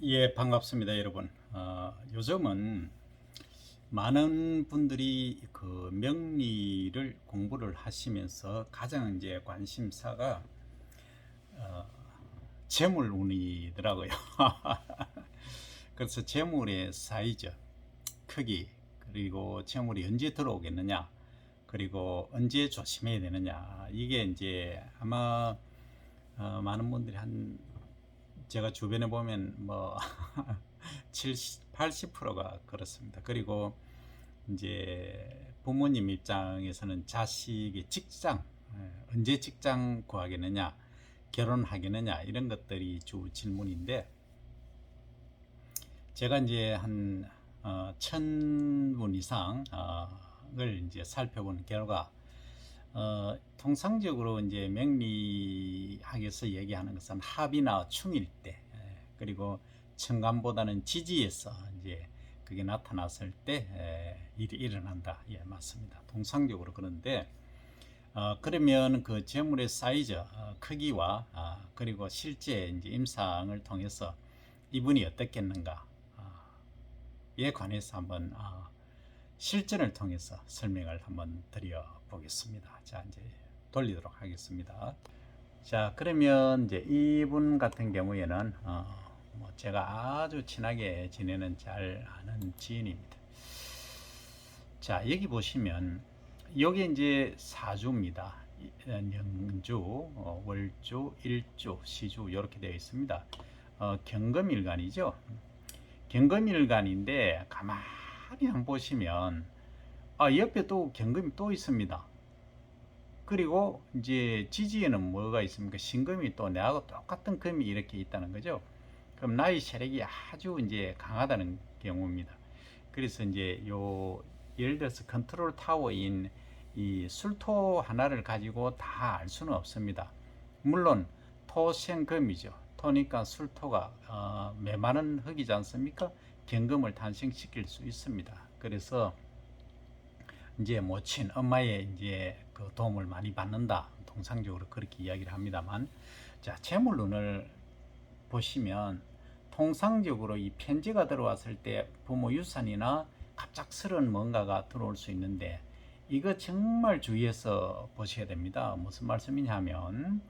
예, 반갑습니다, 여러분. 요즘은 많은 분들이 그 명리를 공부를 하시면서 가장 이제 관심사가 재물운이더라고요. 그래서 재물의 사이즈, 크기, 그리고 재물이 언제 들어오겠느냐, 그리고 언제 조심해야 되느냐. 이게 이제 아마 많은 분들이 제가 주변에 보면 뭐 70, 80%가 그렇습니다. 그리고 이제 부모님 입장에서는 자식의 직장, 언제 직장 구하겠느냐, 결혼하겠느냐, 이런 것들이 주 질문인데, 제가 이제 한 1000분 이상을 이제 살펴본 결과, 통상적으로 이제 명리학에서 얘기하는 것은 합이나 충일 때, 그리고 천간보다는 지지에서 이제 그게 나타났을 때 일이 일어난다. 예, 맞습니다. 통상적으로. 그런데 그러면 그 재물의 사이즈, 크기와 그리고 실제 이제 임상을 통해서 이분이 어떻겠는가, 에 관해서 한번 실전을 통해서 설명을 한번 드려 보겠습니다. 자, 이제 돌리도록 하겠습니다. 자, 그러면 이제 이분 같은 경우에는 뭐 제가 아주 친하게 지내는 잘 아는 지인입니다. 자, 여기 보시면 여기 이제 사주입니다. 년주, 월주, 일주, 시주 이렇게 되어 있습니다. 경금일간이죠. 경금일간인데 가만히 한번 보시면 옆에 또 경금이 또 있습니다. 그리고 이제 지지에는 뭐가 있습니까? 신금이 또 내하고 똑같은 금이 이렇게 있다는 거죠. 그럼 나의 세력이 아주 이제 강하다는 경우입니다. 그래서 이제 예를 들어서 컨트롤 타워인 이 술토 하나를 가지고 다 알 수는 없습니다. 물론 토생금이죠. 토니까 술토가 메마른 흙이지 않습니까? 경금을 탄생시킬 수 있습니다. 그래서 이제 모친 엄마의 이제 그 도움을 많이 받는다. 통상적으로 그렇게 이야기를 합니다만, 자, 재물운을 보시면 통상적으로 이 편지가 들어왔을 때 부모 유산이나 갑작스러운 뭔가가 들어올 수 있는데, 이거 정말 주의해서 보셔야 됩니다. 무슨 말씀이냐면,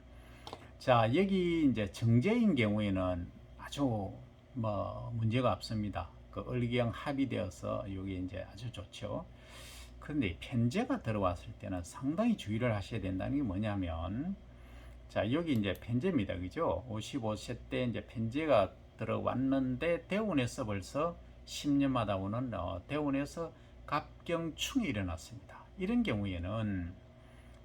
자, 여기 이제 정제인 경우에는 아주 뭐 문제가 없습니다. 그 을경 합의되어서 여기 이제 아주 좋죠. 그런데 편제가 들어왔을 때는 상당히 주의를 하셔야 된다는 게 뭐냐면, 자, 여기 이제 편제입니다. 그죠? 55세 때 이제 편제가 들어왔는데 대운에서 벌써 10년마다 오는 대운에서 갑경충이 일어났습니다. 이런 경우에는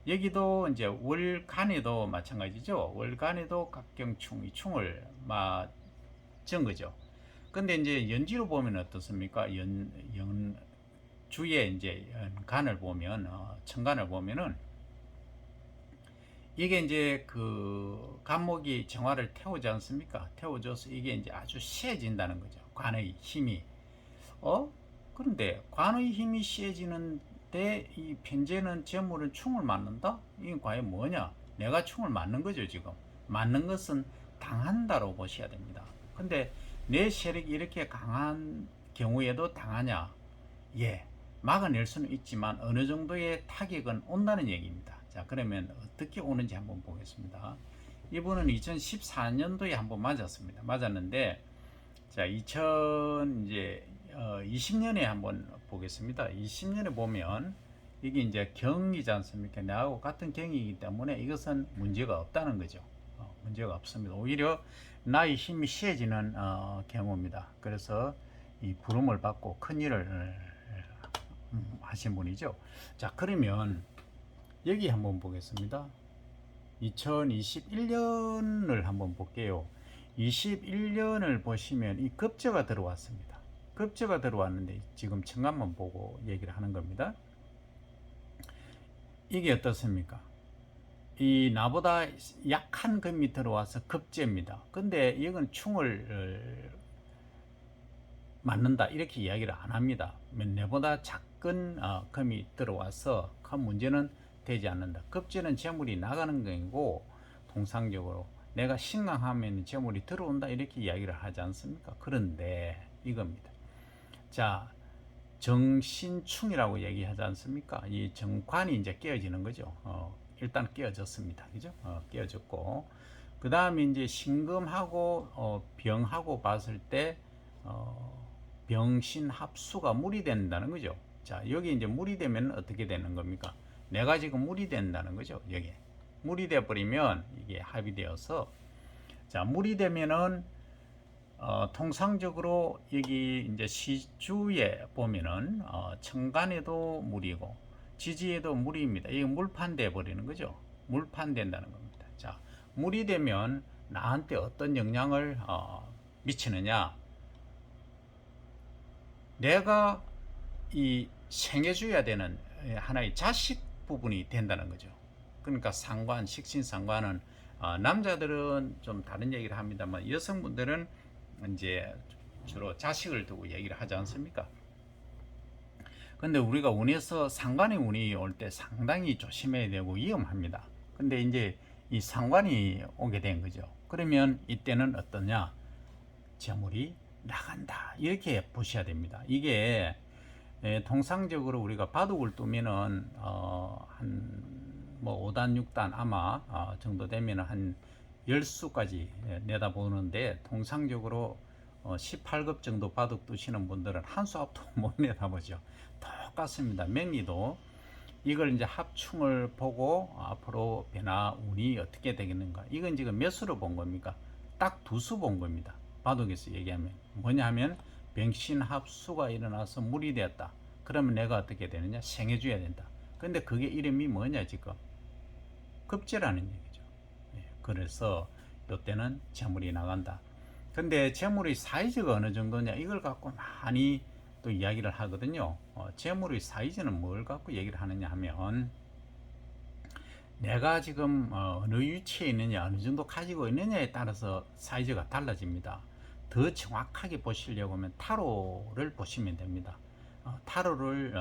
여기도 이제 월간에도 마찬가지죠. 월간에도 갑경충, 이 충을 맞은 거죠. 근데 이제 연지로 보면 어떻습니까? 주에 이제 간을 보면, 천간을 보면은 이게 이제 그 간목이 정화를 태우지 않습니까? 태워줘서 이게 이제 아주 시해진다는 거죠. 관의 힘이. 어? 그런데 관의 힘이 시해지는데 이 편제는 재물은 충을 맞는다? 이건 과연 뭐냐? 내가 충을 맞는 거죠, 지금. 맞는 것은 당한다로 보셔야 됩니다. 근데 내 세력이 이렇게 강한 경우에도 당하냐? 예. 막아낼 수는 있지만 어느 정도의 타격은 온다는 얘기입니다. 자, 그러면 어떻게 오는지 한번 보겠습니다. 이분은 2014년도에 한번 맞았습니다. 맞았는데, 자, 2020년에 한번 보겠습니다. 20년에 보면 이게 이제 경이지 않습니까? 나하고 같은 경이기 때문에 이것은 문제가 없다는 거죠. 문제가 없습니다. 오히려 나의 힘이 시해지는 경우입니다. 그래서 이 부름을 받고 큰 일을 하신 분이죠. 자, 그러면 여기 한번 보겠습니다. 2021년을 한번 볼게요. 21년을 보시면 이 급제가 들어왔습니다. 급제가 들어왔는데 지금 천간만 보고 얘기를 하는 겁니다. 이게 어떻습니까? 이 나보다 약한 금이 들어와서 급제입니다. 근데 이건 충을 맞는다 이렇게 이야기를 안 합니다. 내보다 작은 금이 들어와서 큰 문제는 되지 않는다. 급제는 재물이 나가는 것이고 통상적으로 내가 신강하면 재물이 들어온다 이렇게 이야기를 하지 않습니까? 그런데 이겁니다. 자, 정신충이라고 얘기하지 않습니까? 이 정관이 이제 깨어지는 거죠. 일단 깨어졌습니다. 그죠? 깨어졌고, 그 다음에 이제 신금하고 병하고 봤을 때 병신합수가 물이 된다는 거죠. 자, 여기 이제 물이 되면 어떻게 되는 겁니까? 내가 지금 물이 된다는 거죠. 여기 물이 돼 버리면 이게 합이 되어서, 자, 물이 되면은 통상적으로 여기 이제 시주에 보면은 천간에도 물이고 지지에도 물입니다. 이게 물판 돼 버리는 거죠. 물판 된다는 겁니다. 자, 물이 되면 나한테 어떤 영향을 미치느냐? 내가 이 생해줘야 되는 하나의 자식 부분이 된다는 거죠. 그러니까 상관, 식신상관은 남자들은 좀 다른 얘기를 합니다만 여성분들은 이제 주로 자식을 두고 얘기를 하지 않습니까? 근데 우리가 운에서 상관의 운이 올 때 상당히 조심해야 되고 위험합니다. 근데 이제 이 상관이 오게 된 거죠. 그러면 이때는 어떠냐? 재물이 나간다. 이렇게 보셔야 됩니다. 이게 통상적으로 우리가 바둑을 두면은 한뭐 5단, 6단 아마 정도 되면 한 10수까지 내다보는데 통상적으로 18급 정도 바둑 두시는 분들은 한 수 앞도 못 내다보죠. 똑같습니다. 명리도 이걸 이제 합충을 보고 앞으로 변화 운이 어떻게 되겠는가. 이건 지금 몇 수를 본 겁니까? 딱 두 수 본 겁니다. 바둑에서 얘기하면 뭐냐 하면 병신합수가 일어나서 물이 되었다. 그러면 내가 어떻게 되느냐? 생해줘야 된다. 근데 그게 이름이 뭐냐 지금? 급제라는 얘기죠. 그래서 이때는 재물이 나간다. 근데 재물의 사이즈가 어느 정도냐? 이걸 갖고 많이 또 이야기를 하거든요. 재물의 사이즈는 뭘 갖고 얘기를 하느냐 하면 내가 지금 어느 위치에 있느냐, 어느 정도 가지고 있느냐에 따라서 사이즈가 달라집니다. 더 정확하게 보시려고 하면 타로를 보시면 됩니다. 타로를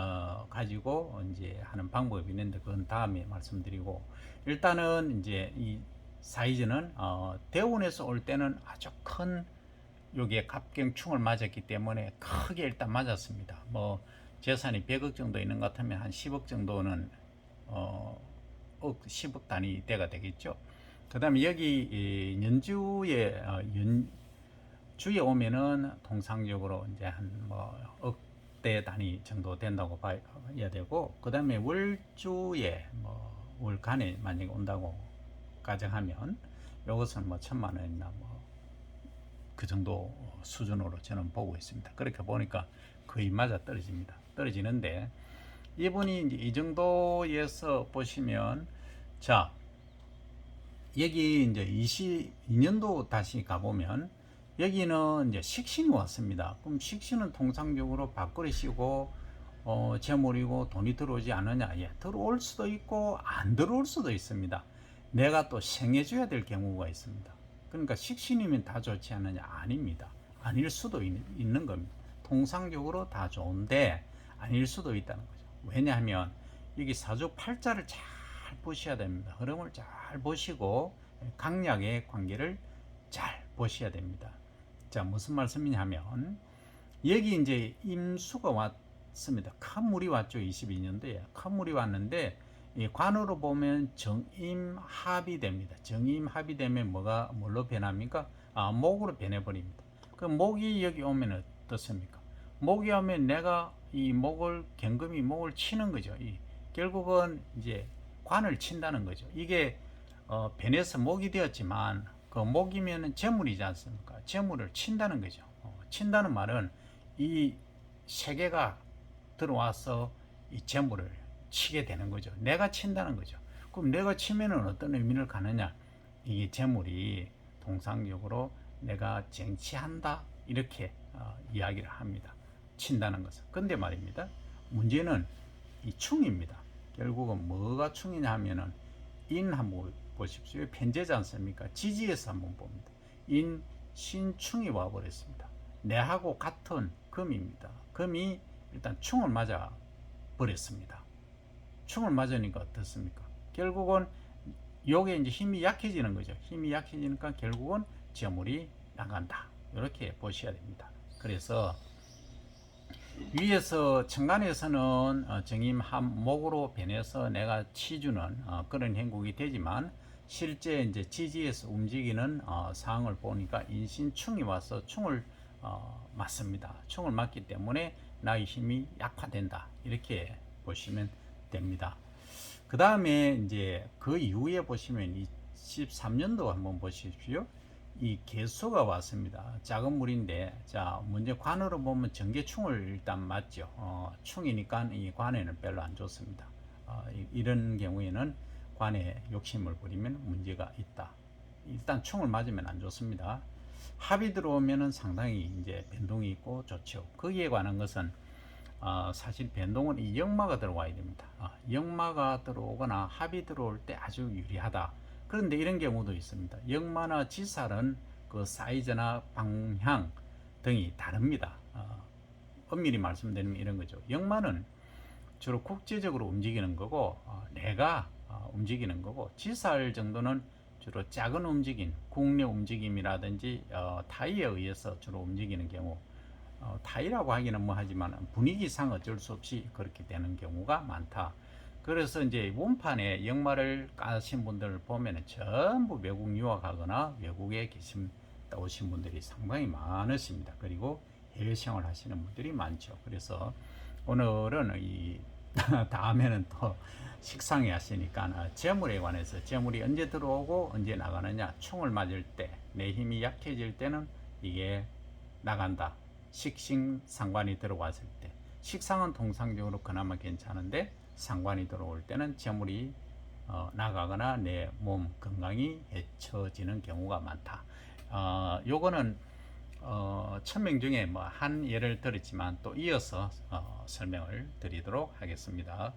가지고 이제 하는 방법이 있는데 그건 다음에 말씀드리고, 일단은 이제 이 사이즈는 대운에서 올 때는 아주 큰 요게 갑경충을 맞았기 때문에 크게 일단 맞았습니다. 뭐 재산이 100억 정도 있는 것 같으면 한 10억 정도는 10억 단위대가 되겠죠. 그 다음에 여기 연주에 주에 오면은 통상적으로 이제 한 뭐 억대 단위 정도 된다고 봐야 되고, 그 다음에 월주에 뭐 월간에 만약에 온다고 가정하면 이것은 뭐 1,000만 원이나 뭐 그 정도 수준으로 저는 보고 있습니다. 그렇게 보니까 거의 맞아 떨어집니다. 떨어지는데 이분이 이제 이 정도에서 보시면, 자, 여기 이제 22년도 다시 가보면 여기는 이제 식신이 왔습니다. 그럼 식신은 통상적으로 밥그릇이고 재물이고 돈이 들어오지 않느냐? 예, 들어올 수도 있고 안 들어올 수도 있습니다. 내가 또 생해줘야 될 경우가 있습니다. 그러니까 식신이면 다 좋지 않느냐? 아닙니다. 아닐 수도 있는 겁니다. 통상적으로 다 좋은데 아닐 수도 있다는 거죠. 왜냐하면 여기 사주팔자를 잘 보셔야 됩니다. 흐름을 잘 보시고 강약의 관계를 잘 보셔야 됩니다. 자, 무슨 말씀이냐면 여기 이제 임수가 왔습니다. 큰 물이 왔죠. 22년도에 큰 물이 왔는데 이 관으로 보면 정임합이 됩니다. 정임합이 되면 뭘로 변합니까? 목으로 변해버립니다. 그 목이 여기 오면 어떻습니까? 목이 오면 내가 이 목을 경금이 목을 치는 거죠. 결국은 이제 관을 친다는 거죠. 이게 변해서 목이 되었지만 그 목이면은 재물이지 않습니까? 재물을 친다는 거죠. 친다는 말은 이 세계가 들어와서 이 재물을 치게 되는 거죠. 내가 친다는 거죠. 그럼 내가 치면은 어떤 의미를 가느냐? 이 재물이 통상적으로 내가 쟁취한다 이렇게 이야기를 합니다. 친다는 것은. 근데 말입니다. 문제는 이 충입니다. 결국은 뭐가 충이냐 하면은 인 한번 보십시오. 편제지 않습니까? 지지에서 한번 봅니다. 인 신충이 와버렸습니다. 내하고 같은 금입니다. 금이 일단 충을 맞아 버렸습니다. 충을 맞으니까 어떻습니까? 결국은 요게 이제 힘이 약해지는 거죠. 힘이 약해지니까 결국은 재물이 나간다. 이렇게 보셔야 됩니다. 그래서 위에서 천간에서는 정임 한목으로 변해서 내가 치주는 그런 행국이 되지만 실제 이제 지지에서 움직이는 상황을 보니까 인신충이 와서 충을 맞습니다. 충을 맞기 때문에 나의 힘이 약화된다. 이렇게 보시면 됩니다. 그 다음에 이제 그 이후에 보시면 23년도 한번 보십시오. 이 개수가 왔습니다. 작은 물인데, 자, 먼저 관으로 보면 전개충을 일단 맞죠. 충이니까 이 관에는 별로 안 좋습니다. 이런 경우에는 관에 욕심을 부리면 문제가 있다. 일단 충을 맞으면 안 좋습니다. 합이 들어오면은 상당히 이제 변동이 있고 좋죠. 거기에 관한 것은 사실 변동은 이 역마가 들어와야 됩니다. 역마가 들어오거나 합이 들어올 때 아주 유리하다. 그런데 이런 경우도 있습니다. 역마나 지살은 그 사이즈나 방향 등이 다릅니다. 엄밀히 말씀드리면 이런 거죠. 역마는 주로 국제적으로 움직이는 거고 내가 움직이는 거고, 지살 정도는 주로 작은 움직임, 국내 움직임이라든지 타이에 의해서 주로 움직이는 경우, 타이라고 하기는 뭐 하지만 분위기상 어쩔 수 없이 그렇게 되는 경우가 많다. 그래서 이제 원판에 역마를 까신 분들을 보면 전부 외국 유학하거나 외국에 오신 분들이 상당히 많으십니다. 그리고 해외 생활 하시는 분들이 많죠. 그래서 오늘은 이 다음에는 또 식상에 하시니까 재물에 관해서, 재물이 언제 들어오고 언제 나가느냐, 총을 맞을 때 내 힘이 약해질 때는 이게 나간다. 식신 상관이 들어왔을 때, 식상은 통상적으로 그나마 괜찮은데 상관이 들어올 때는 재물이 나가거나 내 몸 건강이 해쳐지는 경우가 많다. 요거는 천명 중에 뭐 한 예를 들었지만 또 이어서 설명을 드리도록 하겠습니다.